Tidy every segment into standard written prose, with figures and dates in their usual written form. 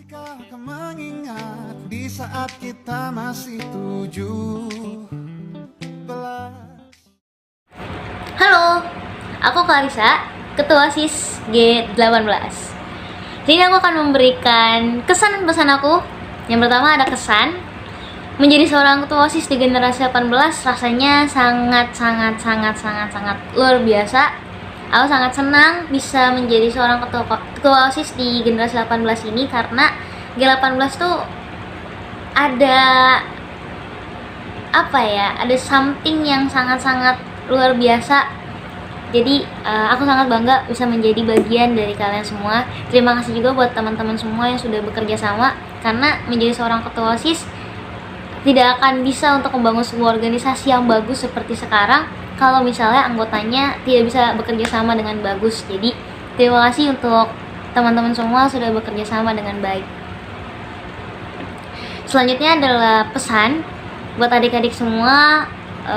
Masihkah kau mengingat di saat kita masih 17? Halo, aku Clarissa, Ketua OSIS G18. Jadi aku akan memberikan kesan dan pesan aku. Yang pertama ada kesan menjadi seorang ketua OSIS di generasi 18 rasanya sangat luar biasa. Aku sangat senang bisa menjadi seorang ketua OSIS di generasi 18 ini karena G18 tuh ada ada something yang sangat luar biasa. Jadi aku sangat bangga bisa menjadi bagian dari kalian semua. Terima kasih juga buat teman-teman semua yang sudah bekerja sama, karena menjadi seorang ketua OSIS tidak akan bisa untuk membangun sebuah organisasi yang bagus seperti sekarang kalau misalnya anggotanya tidak bisa bekerja sama dengan bagus. Jadi terima kasih untuk teman-teman semua sudah bekerja sama dengan baik. Selanjutnya adalah pesan buat adik-adik semua.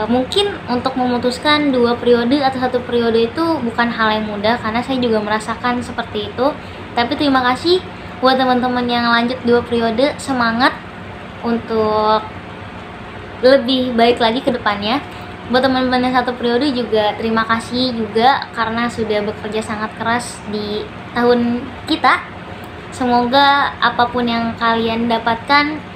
Mungkin untuk memutuskan 2 periode atau 1 periode itu bukan hal yang mudah, karena saya juga merasakan seperti itu. Tapi terima kasih buat teman-teman yang lanjut 2 periode, semangat untuk lebih baik lagi ke depannya. Buat teman-teman yang 1 periode juga terima kasih juga karena sudah bekerja sangat keras di tahun kita. Semoga apapun yang kalian dapatkan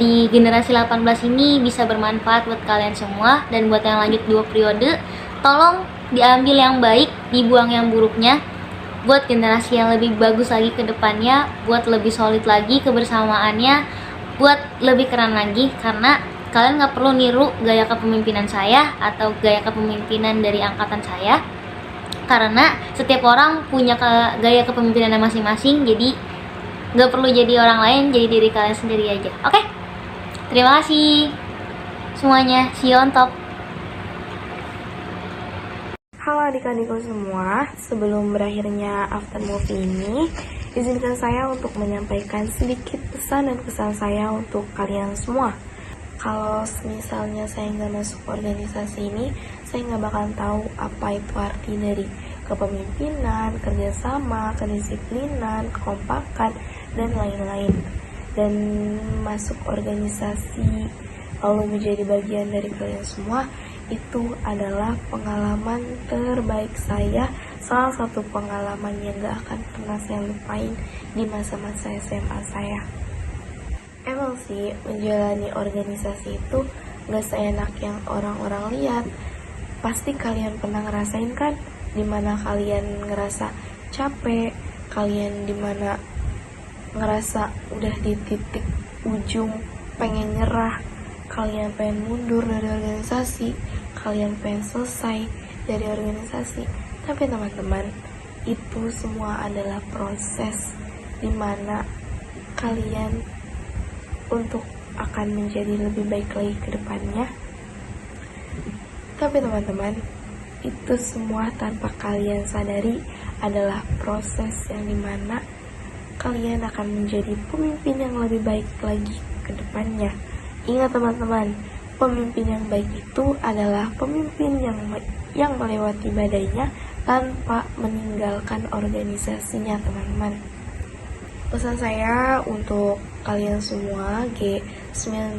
di generasi 18 ini bisa bermanfaat buat kalian semua. Dan buat yang lanjut 2 periode, tolong diambil yang baik, dibuang yang buruknya, buat generasi yang lebih bagus lagi ke depannya, buat lebih solid lagi kebersamaannya, buat lebih keren lagi. Karena kalian gak perlu niru gaya kepemimpinan saya atau gaya kepemimpinan dari angkatan saya, karena setiap orang punya gaya kepemimpinannya masing-masing. Jadi gak perlu jadi orang lain, jadi diri kalian sendiri aja. Oke? Terima kasih semuanya. See you on top. Halo adik-adikku semua, sebelum berakhirnya after movie ini, izinkan saya untuk menyampaikan sedikit pesan dan kesan saya untuk kalian semua. Kalau misalnya saya nggak masuk organisasi ini, saya nggak bakalan tahu apa itu arti dari kepemimpinan, kerjasama, kedisiplinan, kekompakan, dan lain-lain. Dan masuk organisasi lalu menjadi bagian dari kalian semua, itu adalah pengalaman terbaik saya, salah satu pengalaman yang gak akan pernah saya lupain di masa-masa SMA saya. Emang sih, menjalani organisasi itu gak seenak yang orang-orang lihat. Pasti kalian pernah ngerasain kan, dimana kalian ngerasa capek, kalian dimana ngerasa udah di titik ujung pengen nyerah, kalian pengen mundur dari organisasi, kalian pengen selesai dari organisasi. Tapi teman-teman, itu semua adalah proses dimana kalian untuk akan menjadi lebih baik lagi ke depannya. Tapi teman-teman, itu semua tanpa kalian sadari adalah proses yang dimana kalian akan menjadi pemimpin yang lebih baik lagi ke depannya. Ingat teman-teman, pemimpin yang baik itu adalah pemimpin yang melewati badainya tanpa meninggalkan organisasinya, teman-teman. Pesan saya untuk kalian semua G19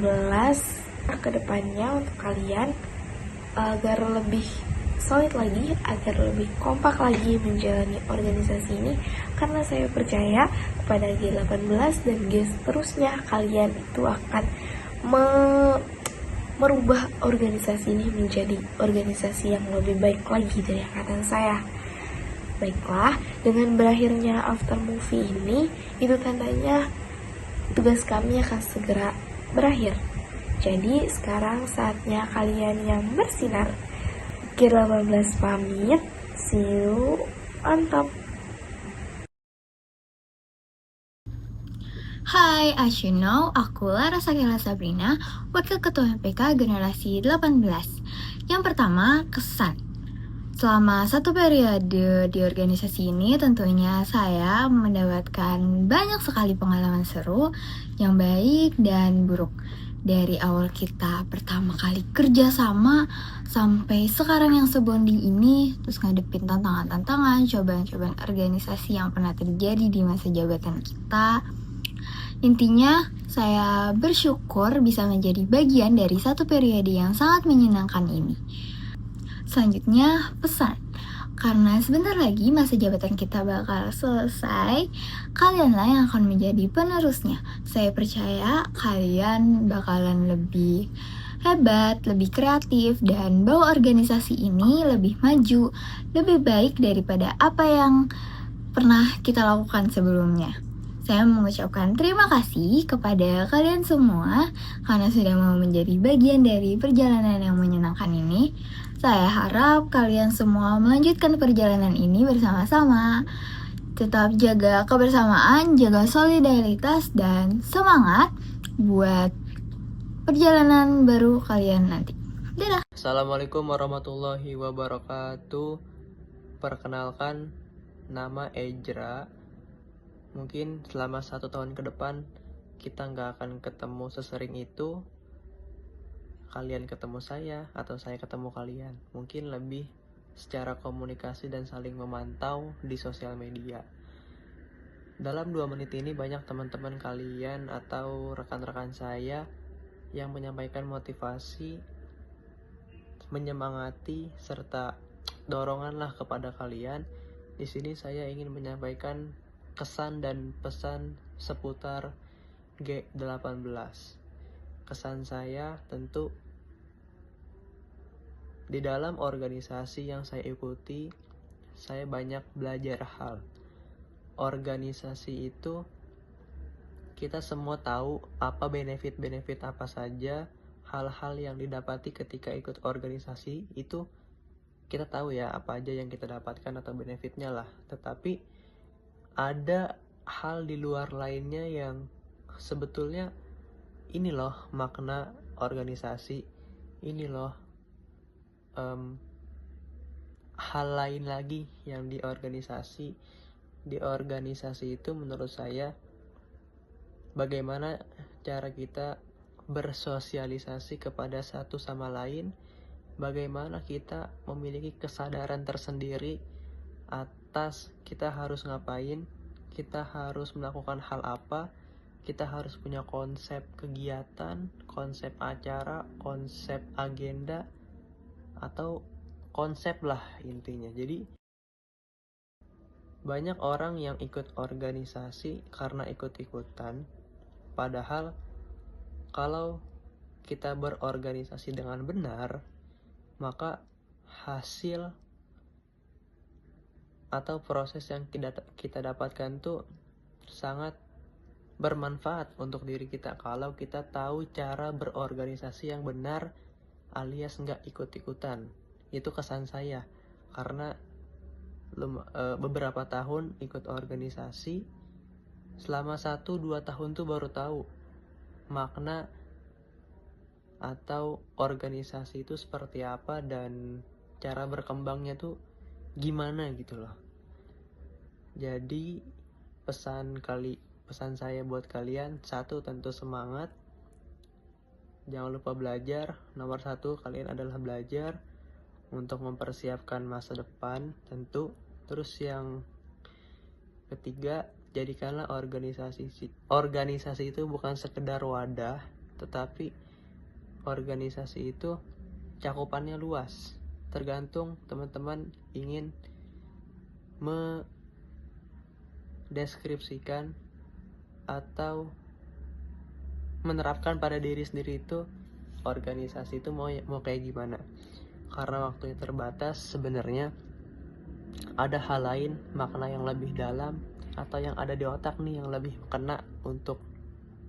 ke depannya untuk kalian agar lebih solid lagi, agar lebih kompak lagi menjalani organisasi ini, karena saya percaya kepada G18 dan G seterusnya kalian itu akan merubah organisasi ini menjadi organisasi yang lebih baik lagi dari angkatan saya. Baiklah, dengan berakhirnya after movie ini, itu tandanya tugas kami akan segera berakhir. Jadi sekarang saatnya kalian yang bersinar. G18 pamit, see you on top. Hai, as you know, aku Lara Sakila Sabrina, Wakil Ketua MPK Generasi 18. Yang pertama, kesan. Selama 1 periode di organisasi ini, tentunya saya mendapatkan banyak sekali pengalaman seru, yang baik dan buruk. Dari awal kita pertama kali kerja sama sampai sekarang yang sebonding ini, terus ngadepin tantangan-tantangan, cobaan-cobaan organisasi yang pernah terjadi di masa jabatan kita. Intinya, saya bersyukur bisa menjadi bagian dari satu periode yang sangat menyenangkan ini. Selanjutnya, pesan. Karena sebentar lagi masa jabatan kita bakal selesai, kalianlah yang akan menjadi penerusnya. Saya percaya kalian bakalan lebih hebat, lebih kreatif, dan bawa organisasi ini lebih maju, lebih baik daripada apa yang pernah kita lakukan sebelumnya. Saya mengucapkan terima kasih kepada kalian semua karena sudah mau menjadi bagian dari perjalanan yang menyenangkan ini. Saya harap kalian semua melanjutkan perjalanan ini bersama-sama. Tetap jaga kebersamaan, jaga solidaritas, dan semangat buat perjalanan baru kalian nanti. Dadah! Assalamualaikum warahmatullahi wabarakatuh. Perkenalkan, nama Ejra. Mungkin selama 1 tahun ke depan kita nggak akan ketemu sesering itu. Kalian ketemu saya atau saya ketemu kalian. Mungkin lebih secara komunikasi dan saling memantau di sosial media. Dalam 2 menit ini banyak teman-teman kalian atau rekan-rekan saya yang menyampaikan motivasi, menyemangati, serta doronganlah kepada kalian. Di sini saya ingin menyampaikan kesan dan pesan seputar G18. Kesan saya tentu di dalam organisasi yang saya ikuti, saya banyak belajar hal. Organisasi itu kita semua tahu apa benefit-benefit apa saja, hal-hal yang didapati ketika ikut organisasi itu kita tahu ya apa aja yang kita dapatkan atau benefitnya lah. Tetapi ada hal di luar lainnya yang sebetulnya ini loh makna organisasi, ini loh hal lain lagi yang di organisasi. Di organisasi itu menurut saya bagaimana cara kita bersosialisasi kepada satu sama lain, bagaimana kita memiliki kesadaran tersendiri atas kita harus ngapain, kita harus melakukan hal apa, kita harus punya konsep kegiatan, konsep acara, konsep agenda, atau konsep lah intinya. Jadi banyak orang yang ikut organisasi karena ikut-ikutan, padahal kalau kita berorganisasi dengan benar, maka hasil atau proses yang kita dapatkan tuh sangat bermanfaat untuk diri kita kalau kita tahu cara berorganisasi yang benar alias nggak ikut-ikutan. Itu kesan saya karena beberapa tahun ikut organisasi, selama 1-2 tahun tuh baru tahu makna atau organisasi itu seperti apa dan cara berkembangnya tuh gimana gitu loh. Jadi pesan saya buat kalian, 1, tentu semangat, jangan lupa belajar. Nomor 1, kalian adalah belajar untuk mempersiapkan masa depan tentu. Terus yang ketiga, jadikanlah organisasi itu bukan sekedar wadah, tetapi organisasi itu cakupannya luas. Tergantung teman-teman ingin mendeskripsikan atau menerapkan pada diri sendiri itu organisasi itu mau kayak gimana. Karena waktunya terbatas, sebenarnya ada hal lain, makna yang lebih dalam atau yang ada di otak nih yang lebih kena untuk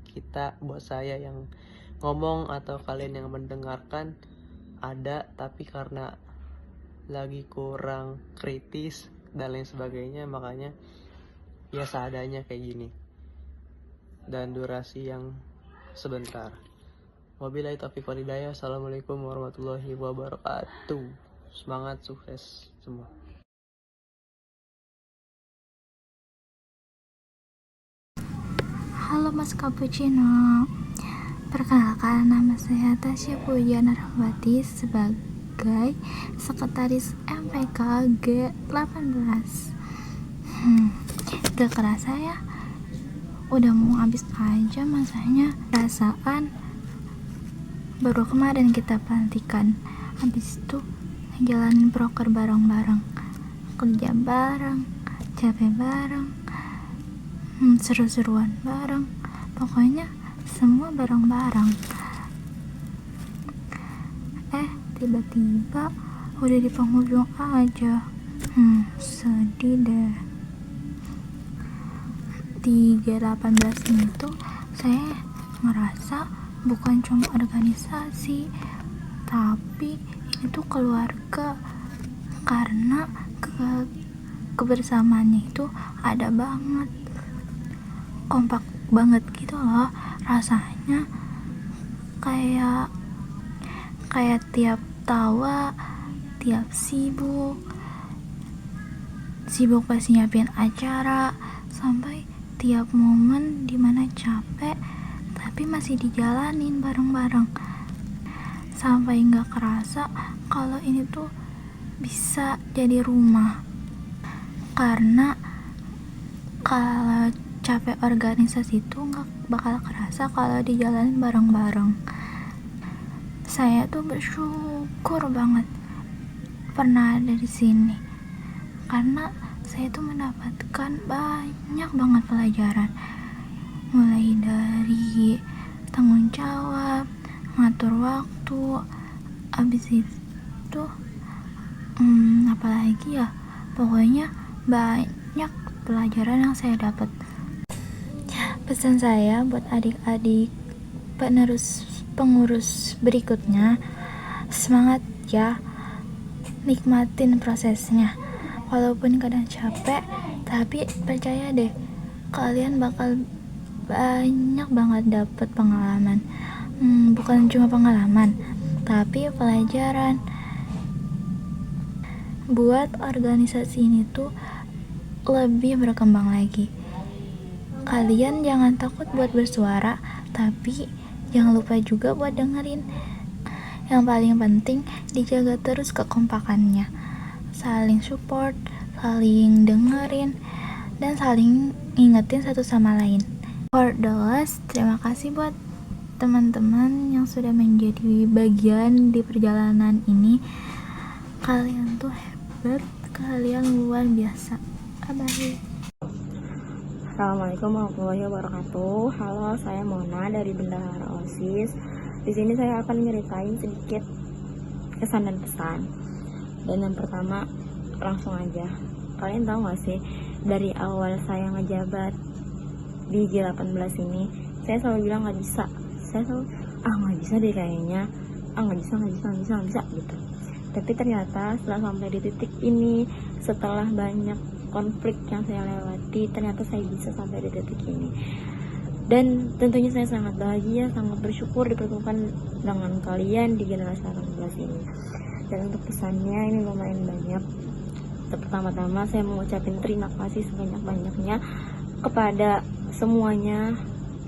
kita, buat saya yang ngomong atau kalian yang mendengarkan ada, tapi karena lagi kurang kritis dan lain sebagainya, makanya ya seadanya kayak gini dan durasi yang sebentar. Wabillahi taufiq wal hidayah. Assalamualaikum warahmatullahi wabarakatuh. Semangat, sukses semua. Halo Mas Cappuccino, perkenalkan nama saya Tasya Pujiana Rahmawati sebagai Sekretaris MPK G18. Gak kerasa ya, udah mau habis aja masanya. Perasaan baru kemarin kita pelantikan, habis itu ngejalanin proker bareng-bareng, kerja bareng, capek bareng, seru-seruan bareng, pokoknya semua bareng-bareng. Tiba-tiba udah di penghujung aja. Sedih deh. Di G18 ini tuh saya ngerasa bukan cuma organisasi, tapi ini tuh keluarga, karena kebersamaannya itu ada banget, kompak banget gitu loh rasanya. Kayak tiap tawa, tiap sibuk pas nyiapin acara, sampai tiap momen dimana capek tapi masih dijalanin bareng-bareng, sampai nggak kerasa kalau ini tuh bisa jadi rumah. Karena kalau capek organisasi itu nggak bakal kerasa kalau dijalanin bareng-bareng. Saya tuh bersyukur banget pernah ada di sini, karena saya tuh mendapatkan banyak banget pelajaran, mulai dari tanggung jawab, ngatur waktu, abis itu apalagi ya, pokoknya banyak pelajaran yang saya dapat. Pesan saya buat adik-adik pengurus berikutnya, semangat ya, nikmatin prosesnya. Walaupun kadang capek, tapi percaya deh, kalian bakal banyak banget dapet pengalaman. Bukan cuma pengalaman, tapi pelajaran. Buat organisasi ini tuh lebih berkembang lagi. Kalian jangan takut buat bersuara, tapi jangan lupa juga buat dengerin. Yang paling penting, dijaga terus kekompakannya, saling support, saling dengerin, dan saling ingetin satu sama lain. For those, terima kasih buat teman-teman yang sudah menjadi bagian di perjalanan ini. Kalian tuh hebat, kalian luar biasa. Bye-bye. Assalamualaikum warahmatullahi wabarakatuh. Halo, saya Mona dari Bendahara OSIS. Di sini saya akan nyeritain sedikit kesan dan pesan. Dan yang pertama, langsung aja. Kalian tahu gak sih, dari awal saya ngejabat di G18 ini, saya selalu bilang gak bisa. Saya selalu, gak bisa deh kayaknya. Gak bisa gitu. Tapi ternyata setelah sampai di titik ini, setelah banyak konflik yang saya lewati, ternyata saya bisa sampai di titik ini. Dan tentunya saya sangat bahagia, sangat bersyukur dipertemukan dengan kalian di generasi 18 ini. Dan untuk pesannya ini lumayan banyak. Pertama-tama saya mau ucapin terima kasih sebanyak-banyaknya kepada semuanya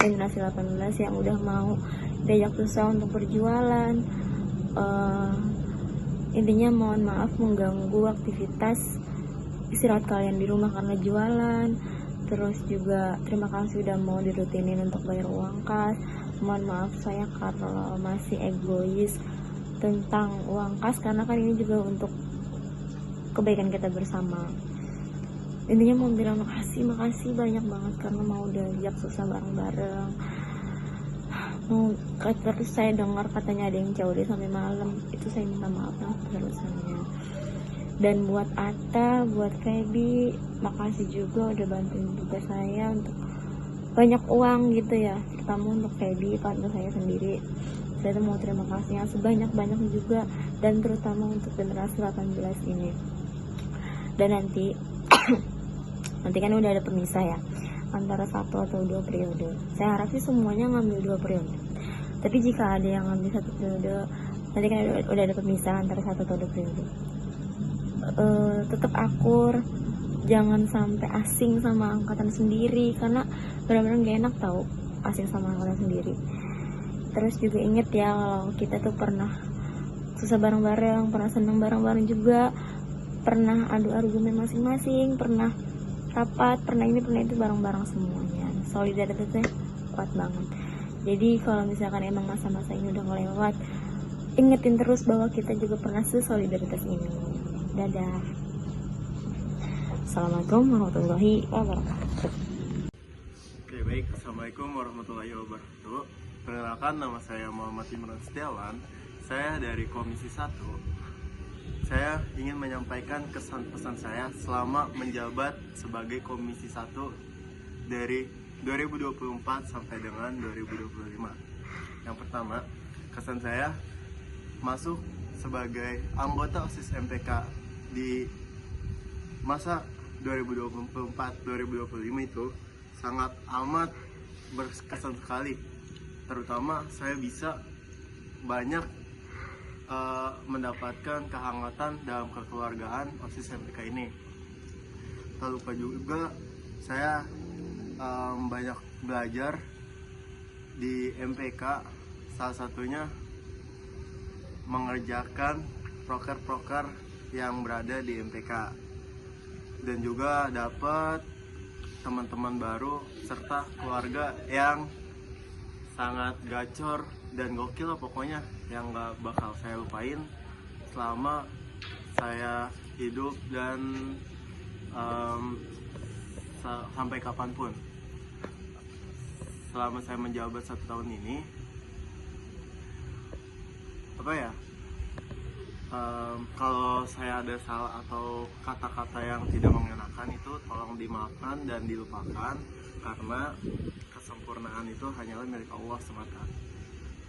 generasi 18 yang udah mau diajak susah untuk berjualan. Intinya mohon maaf mengganggu aktivitas istirahat kalian di rumah karena jualan. Terus juga terima kasih udah mau dirutinin untuk bayar uang kas. Mohon maaf saya kalau masih egois tentang uang kas, karena kan ini juga untuk kebaikan kita bersama. Intinya mau bilang makasih banyak banget karena mau diajak susah bareng-bareng. Terus saya dengar katanya ada yang jauh deh sampai malam, itu saya minta maaf yang sebesar-besarnya. Dan buat Atta, buat Feby, makasih juga udah bantuin juga saya untuk banyak uang gitu ya, terutama untuk Feby, partner saya sendiri. Saya mau terima kasih yang sebanyak-banyaknya juga, dan terutama untuk generasi 18 ini. Dan nanti kan udah ada pemisah ya, antara 1 atau 2 periode. Saya harap sih semuanya ngambil 2 periode. Tapi jika ada yang ngambil 1 periode, nanti kan udah ada pemisah antara 1 atau 2 periode. Tetap akur, jangan sampai asing sama angkatan sendiri, karena benar-benar gak enak tau asing sama angkatan sendiri. Terus juga inget ya, kalau kita tuh pernah susah bareng-bareng, pernah seneng bareng-bareng juga, pernah adu argumen masing-masing, pernah rapat, pernah ini pernah itu bareng-bareng semuanya. solidaritasnya kuat banget. Jadi kalau misalkan emang masa-masa ini udah ngelewat, ingetin terus bahwa kita juga pernah sesolidaritas ini. Dadah. Assalamualaikum warahmatullahi wabarakatuh. Oke, baik. Assalamualaikum warahmatullahi wabarakatuh. Perkenalkan, nama saya Muhammad Imran Setiawan. Saya dari Komisi 1. Saya ingin menyampaikan kesan pesan saya selama menjabat sebagai Komisi 1 dari 2024 sampai dengan 2025. Yang pertama, kesan saya masuk sebagai anggota OSIS MPK di masa 2024-2025 itu sangat amat berkesan sekali. Terutama saya bisa banyak mendapatkan kehangatan dalam kekeluargaan OSIS MPK ini. Tak lupa juga saya banyak belajar di MPK, salah satunya mengerjakan proker-proker yang berada di MPK, dan juga dapat teman-teman baru serta keluarga yang sangat gacor dan gokil lah pokoknya, yang gak bakal saya lupain selama saya hidup dan sampai kapanpun. Selama saya menjabat 1 tahun ini, kalau saya ada salah atau kata-kata yang tidak mengenakan itu tolong dimaafkan dan dilupakan, karena kesempurnaan itu hanyalah milik Allah semata.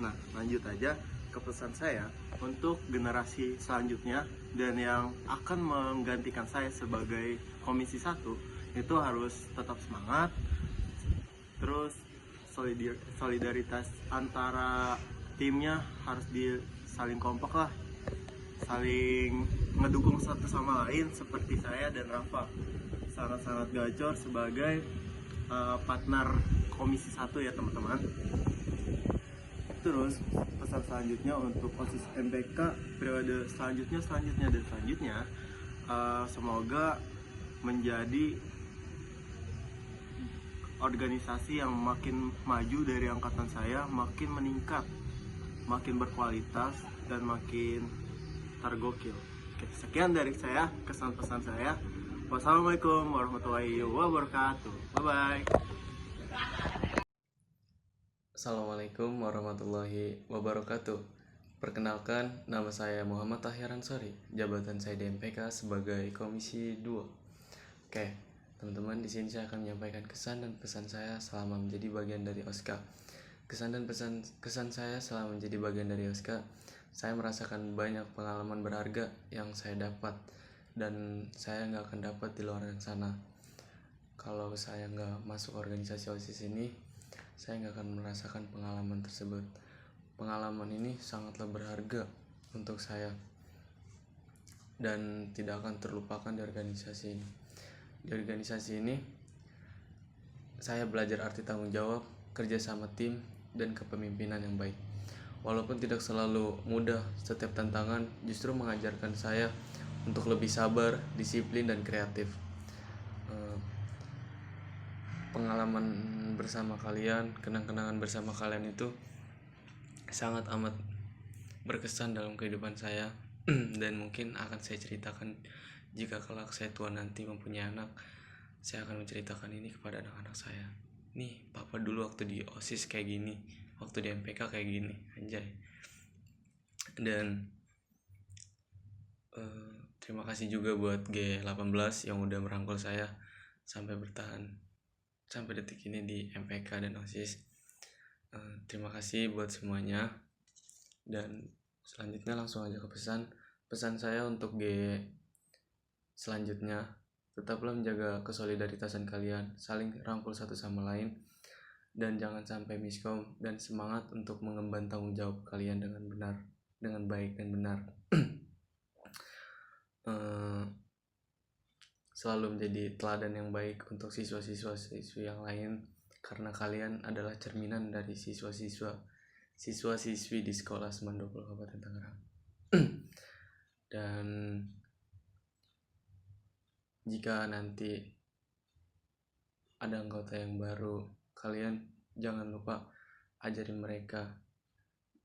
Nah, lanjut aja ke pesan saya untuk generasi selanjutnya dan yang akan menggantikan saya sebagai Komisi 1, itu harus tetap semangat. Terus solidaritas antara timnya harus saling kompak lah, saling ngedukung satu sama lain, seperti saya dan Rafa sangat-sangat gacor sebagai partner Komisi 1 ya teman-teman. Terus pesan selanjutnya untuk OSIS MPK periode selanjutnya, semoga menjadi organisasi yang makin maju dari angkatan saya, makin meningkat, makin berkualitas, dan makin tergokil. Oke, sekian dari saya, kesan pesan saya. Wassalamualaikum warahmatullahi wabarakatuh. Bye-bye. Assalamualaikum warahmatullahi wabarakatuh. Perkenalkan, nama saya Muhammad Tahir Ansori. Jabatan saya di MPK sebagai Komisi 2. Oke, teman-teman, di sini saya akan menyampaikan kesan dan pesan saya selama menjadi bagian dari OSKA. Kesan dan kesan saya selama menjadi bagian dari OSKA, saya merasakan banyak pengalaman berharga yang saya dapat dan saya nggak akan dapat di luar sana. Kalau saya nggak masuk organisasi OSIS ini, saya nggak akan merasakan pengalaman tersebut. Pengalaman ini sangatlah berharga untuk saya dan tidak akan terlupakan di organisasi ini. Di organisasi ini, saya belajar arti tanggung jawab, kerja sama tim, dan kepemimpinan yang baik. Walaupun tidak selalu mudah, setiap tantangan justru mengajarkan saya untuk lebih sabar, disiplin, dan kreatif. Pengalaman bersama kalian, kenang-kenangan bersama kalian itu sangat amat berkesan dalam kehidupan saya dan mungkin akan saya ceritakan jika kelak saya tua nanti mempunyai anak. Saya akan menceritakan ini kepada anak-anak saya. Nih, papa dulu waktu di OSIS kayak gini, waktu di MPK kayak gini, anjay. Dan terima kasih juga buat G18 yang udah merangkul saya sampai bertahan sampai detik ini di MPK dan OSIS. Terima kasih buat semuanya. Dan selanjutnya langsung aja ke pesan saya untuk selanjutnya. Tetaplah menjaga kesolidaritasan kalian, saling rangkul satu sama lain, dan jangan sampai miskom, dan semangat untuk mengemban tanggung jawab kalian dengan benar, dengan baik dan benar. Selalu menjadi teladan yang baik untuk siswa-siswi yang lain, karena kalian adalah cerminan dari siswa-siswi di sekolah Semandoko Kabupaten Tangerang. Dan jika nanti ada anggota yang baru kalian jangan lupa ajarin mereka.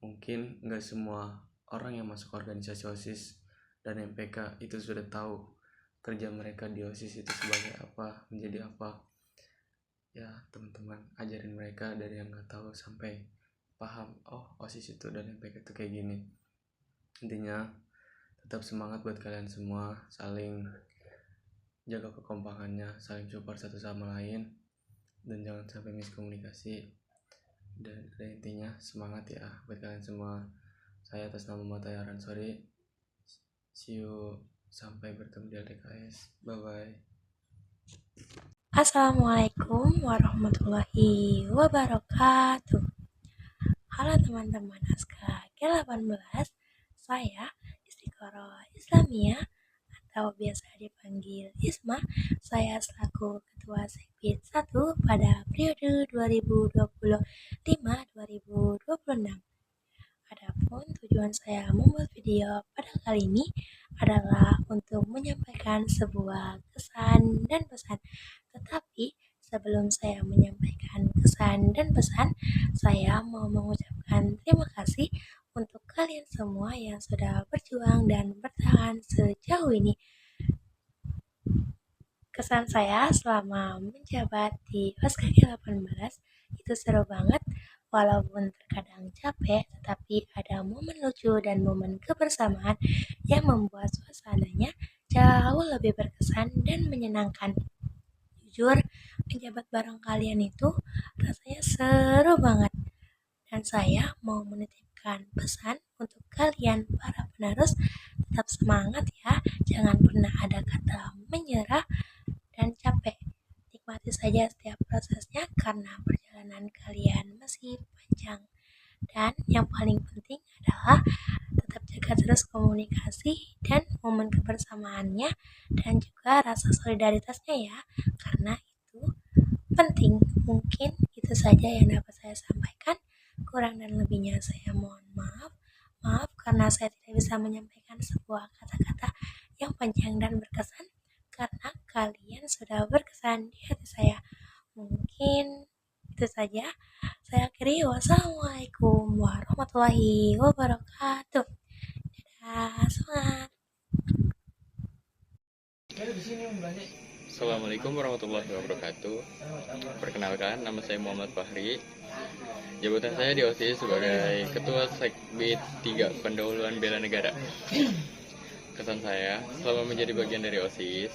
Mungkin nggak semua orang yang masuk organisasi OSIS dan MPK itu sudah tahu kerja mereka di OSIS itu sebagai apa, menjadi apa. Ya teman-teman, ajarin mereka dari yang nggak tahu sampai paham, oh OSIS itu dan MPK itu kayak gini. Intinya tetap semangat buat kalian semua, saling jaga kekompakannya, saling support satu sama lain, dan jangan sampai miskomunikasi. Dan intinya semangat ya buat kalian semua. Saya atas nama Muhammad Tahir Ansori, see you, sampai bertemu di LDKS, bye bye. Assalamualaikum warahmatullahi wabarakatuh. Halo teman-teman Aska G18, saya Istiqoroh Islamiyah atau biasa dipanggil Isma. Saya selaku Ketua Sekbid 1 pada periode 2025-2026. Adapun tujuan saya membuat video pada kali ini adalah untuk menyampaikan sebuah kesan dan pesan. Tetapi sebelum saya menyampaikan kesan dan pesan, saya mau mengucapkan terima kasih untuk kalian semua yang sudah berjuang dan bertahan sejauh ini. Kesan saya selama menjabat di OSKG 18 itu seru banget. Walaupun terkadang capek, tetapi ada momen lucu dan momen kebersamaan yang membuat suasananya jauh lebih berkesan dan menyenangkan. Jujur, menjabat bareng kalian itu rasanya seru banget. Dan saya mau menitipkan pesan untuk kalian para penerus, tetap semangat ya, jangan pernah ada kata menyerah dan capek. Nikmati saja setiap prosesnya karena perjalanan kalian masih panjang. Dan yang paling penting adalah tetap jaga terus komunikasi dan momen kebersamaannya dan juga rasa solidaritasnya ya, karena itu penting. Mungkin itu saja yang dapat saya sampaikan. Kurang dan lebihnya saya mohon maaf. Maaf karena saya tidak bisa menyampaikan sebuah kata-kata yang panjang dan berkesan, karena kalian sudah berkesan di hati saya. Mungkin itu saja. Saya akhiri. Wassalamualaikum warahmatullahi wabarakatuh. Dadah, semangat. Assalamualaikum warahmatullahi wabarakatuh. Perkenalkan, nama saya Muhammad Fahri. Jabatan saya di OSIS sebagai Ketua Sekbid 3 Pendahuluan Bela Negara. Kesan saya selama menjadi bagian dari OSIS,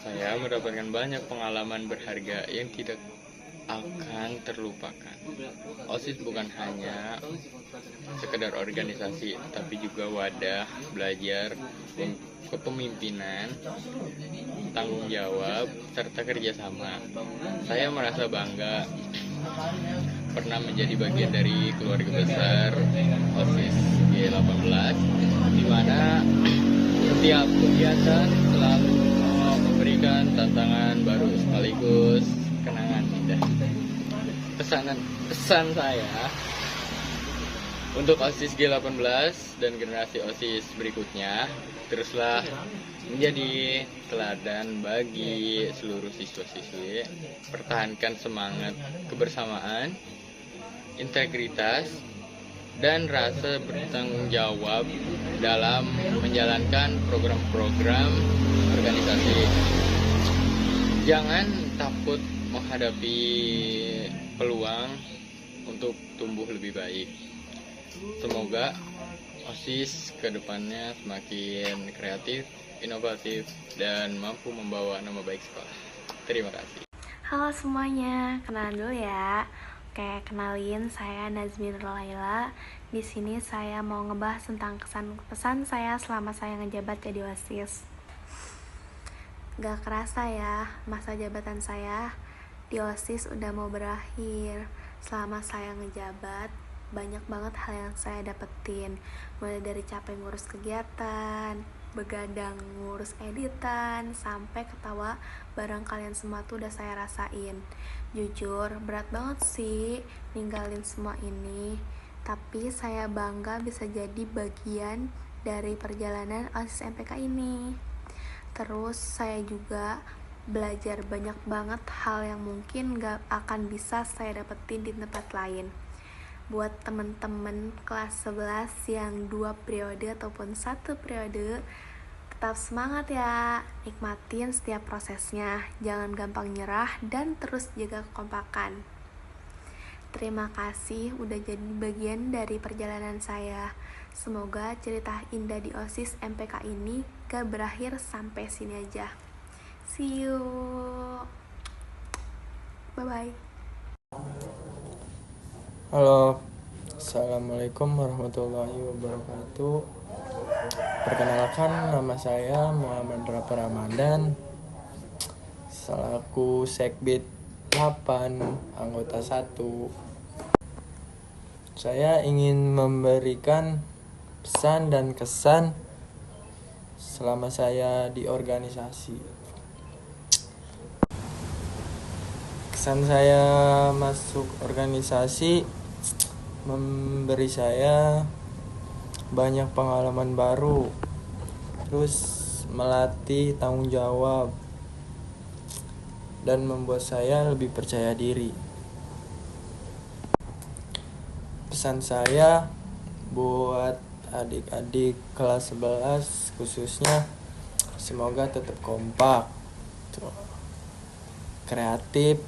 saya mendapatkan banyak pengalaman berharga yang tidak akan terlupakan. OSIS bukan hanya sekedar organisasi, tapi juga wadah belajar kepemimpinan, tanggung jawab, serta kerjasama. Saya merasa bangga pernah menjadi bagian dari keluarga besar OSIS G18, di mana setiap kegiatan selalu memberikan tantangan baru sekaligus kenangan indah. Pesan saya untuk OSIS G18 dan generasi OSIS berikutnya, teruslah menjadi teladan bagi seluruh siswa-siswi. Pertahankan semangat kebersamaan, integritas, dan rasa bertanggung jawab dalam menjalankan program-program organisasi. Jangan takut menghadapi peluang untuk tumbuh lebih baik. Semoga OSIS ke depannya semakin kreatif, inovatif, dan mampu membawa nama baik sekolah. Terima kasih. Halo semuanya, kenalan dulu ya. Oke, kenalin, saya Nazmin Laila. Di sini saya mau ngebahas tentang kesan-pesan saya selama saya ngejabat jadi OSIS. Gak kerasa ya, masa jabatan saya di OSIS udah mau berakhir. Selama saya ngejabat, banyak banget hal yang saya dapetin, mulai dari capek ngurus kegiatan, begadang ngurus editan, sampai ketawa bareng kalian semua tuh udah saya rasain. Jujur berat banget sih ninggalin semua ini, tapi saya bangga bisa jadi bagian dari perjalanan OSIS MPK ini. Terus saya juga belajar banyak banget hal yang mungkin gak akan bisa saya dapetin di tempat lain. Buat temen-temen kelas 11 yang 2 periode ataupun 1 periode, tetap semangat ya, nikmatin setiap prosesnya, jangan gampang nyerah dan terus jaga kekompakan. Terima kasih udah jadi bagian dari perjalanan saya. Semoga cerita indah di OSIS MPK ini gak berakhir sampai sini aja. See you. Bye-bye. Halo, Assalamualaikum warahmatullahi wabarakatuh. Perkenalkan, nama saya Muhammad Rafa Ramadan, selaku Sekbid 8, anggota 1. Saya ingin memberikan pesan dan kesan selama saya di organisasi. Kesan saya masuk organisasi memberi saya banyak pengalaman baru, terus melatih tanggung jawab dan membuat saya lebih percaya diri. Pesan saya buat adik-adik kelas 11 khususnya, semoga tetap kompak, kreatif,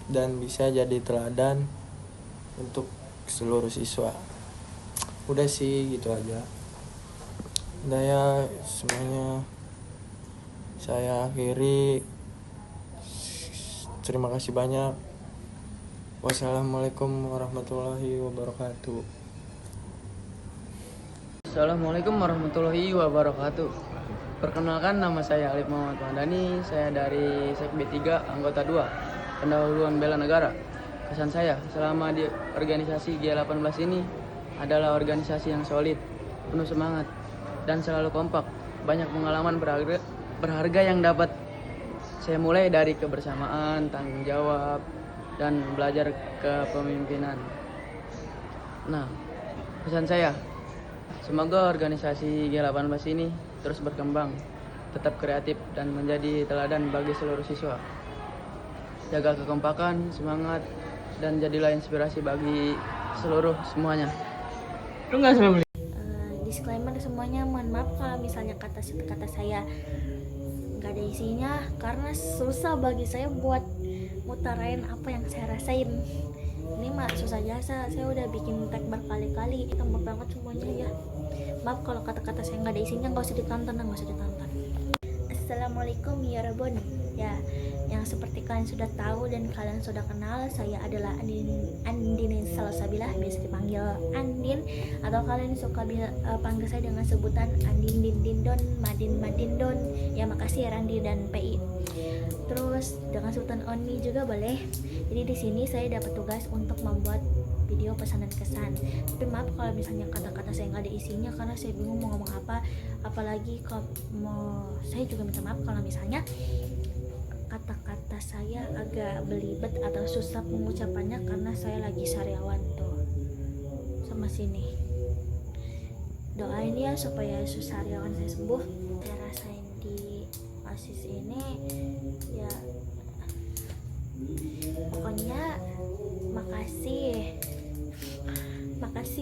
dan bisa jadi teladan untuk seluruh siswa. Udah sih, gitu aja. Udah ya, semuanya saya akhiri. Terima kasih banyak. Wassalamualaikum warahmatullahi wabarakatuh. Assalamualaikum warahmatullahi wabarakatuh. Perkenalkan, nama saya Alif Muhammad Mandani. Saya dari Sekbid 3, anggota 2, Pendahuluan Bela Negara. Kesan saya selama di organisasi G18 ini adalah organisasi yang solid, penuh semangat, dan selalu kompak. Banyak pengalaman berharga yang dapat saya mulai dari kebersamaan, tanggung jawab, dan belajar kepemimpinan. Nah, pesan saya, semoga organisasi G18 ini terus berkembang, tetap kreatif, dan menjadi teladan bagi seluruh siswa. Jaga kekompakan, semangat, dan jadilah inspirasi bagi seluruh semuanya. Disclaimer semuanya, mohon maaf kalau misalnya kata saya nggak ada isinya, karena susah bagi saya buat mutarain apa yang saya rasain. Ini mah susah jasa, saya udah bikin tag berkali-kali, tambah banget semuanya ya. Maaf kalau kata-kata saya nggak ada isinya, nggak usah ditonton. Assalamualaikum ya Rabon. Ya, yang seperti kalian sudah tahu dan kalian sudah kenal, saya adalah Andin Salsabilah, biasa dipanggil Andin, atau kalian suka panggil saya dengan sebutan Andin Dindindon, Madindon. Ya, makasih ya Randi dan PI. Terus dengan sebutan Oni juga boleh. Jadi di sini saya dapat tugas untuk membuat video pesan dan kesan. Tapi maaf kalau misalnya kata-kata saya nggak ada isinya, karena saya bingung mau ngomong apa. Apalagi kalau saya juga minta maaf kalau misalnya kata-kata saya agak belibet atau susah pengucapannya, karena saya lagi sariawan tuh sama sini. Doain ya supaya sariawan saya sembuh. Saya rasain di OSIS ini ya, pokoknya makasih,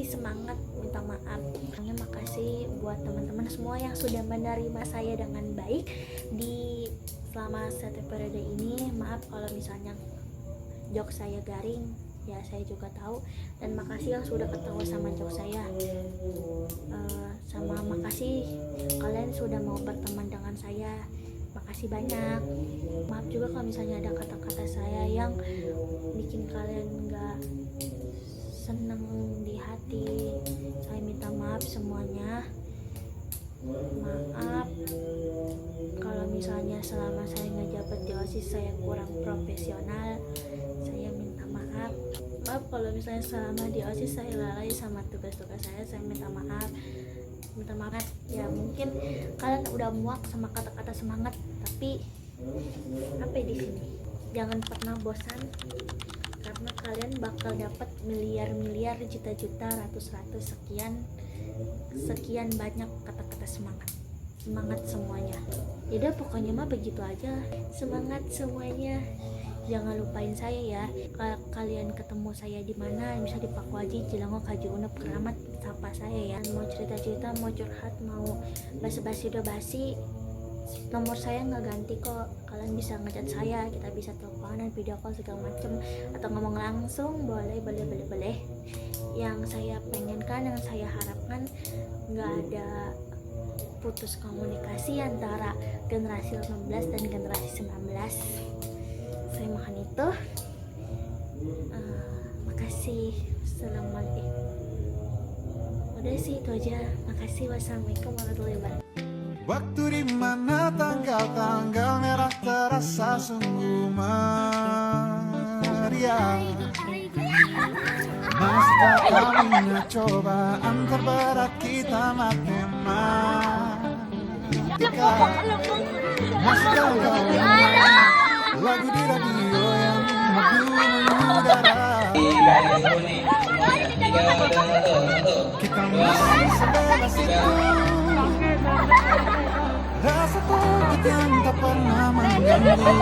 semangat, minta maaf. Makasih buat teman-teman semua yang sudah menerima saya dengan baik di selama satu periode ini. Maaf kalau misalnya jok saya garing, ya saya juga tahu. Dan makasih yang sudah ketawa sama jok saya. Sama makasih kalian sudah mau berteman dengan saya. Makasih banyak. Maaf juga kalau misalnya ada kata-kata saya yang bikin kalian gak seneng di hati. Saya minta maaf semuanya. Maaf kalau misalnya selama saya ngejabat di OSIS saya kurang profesional. Saya minta maaf. Maaf kalau misalnya selama di OSIS saya lalai sama tugas-tugas saya minta maaf. Ya, mungkin kalian udah muak sama kata-kata semangat, tapi apa di sini jangan pernah bosan, karena kalian bakal dapat miliar-miliar, juta-juta, ratus-ratus, sekian banyak kata-kata semangat. semangat semuanya. Yaudah pokoknya mah begitu aja, semangat semuanya. Jangan lupain saya ya. Kalian ketemu saya di mana, bisa di Paku Aji, Cilango, Kaji Unep, Keramat, sapa saya ya. Mau cerita-cerita, mau curhat, mau basa-basi udah basi, nomor saya nggak ganti kok. Kalian bisa ngechat saya, kita bisa teleponan, video call segala macem, atau ngomong langsung, boleh. Yang saya pengenkan, yang saya harapkan, nggak ada putus komunikasi antara generasi 18 dan generasi 19. Saya mohon itu. Makasih. Assalamualaikum. Udah sih itu aja. Makasih. Wassalamualaikum warahmatullahi wabarakatuh. Waktu di mana tanggal-tanggal merah terasa sungguh meriah. Masihkah kalinya cobaan terberat kita matematika? Masihkah kalinya lagu di radio yang merdu mengudara? Kita masih sebebas itu. Rasa takut yang tak pernah mengganggu,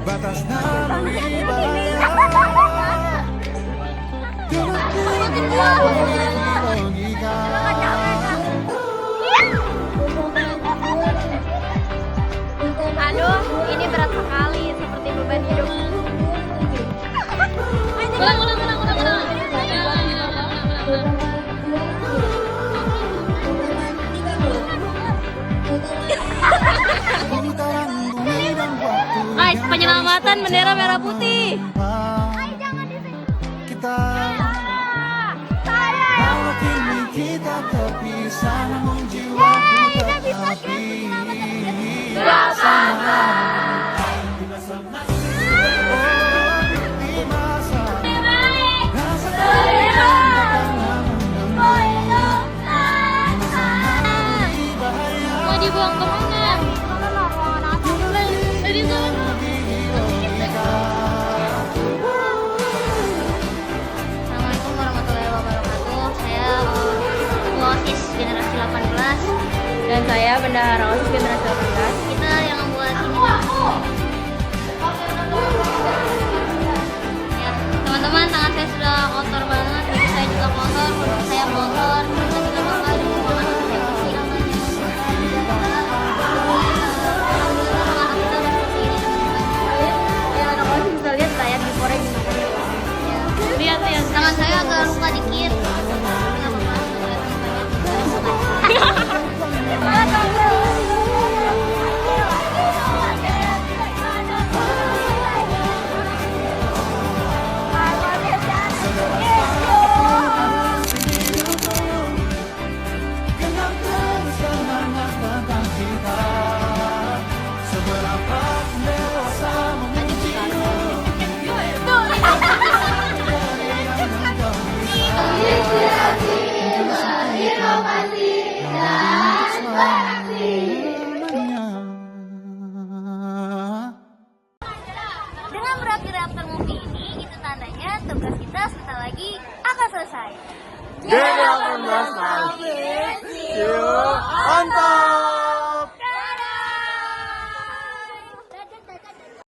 batas naluri bahaya. Logika. Aduh, ini berat sekali, seperti beban hidup. Ulang. Guys, penyelamatan bendera merah putih. Kita kalau kini kita terpisah, namun jiwaku tetap bersama. Mau dibuang ke mana? Dari sana. Assalamualaikum warahmatullahi wabarakatuh. Saya OSIS generasi 18 Dan saya bendahara OSIS generasi 18. kita yang membuat ini. Ya, teman-teman, tangan saya sudah kotor banget, kaki saya juga kotor, perut saya kotor, kita juga bakal dibuang ke emosi namanya. Ya, anak OSIS bisa lihat saya di korek gimana. Lihat, tangan saya agak luka dikit. Dengan berakhir after movie ini, itu tandanya tugas kita sebentar lagi akan selesai. Jadi 18 lagi. See you on time.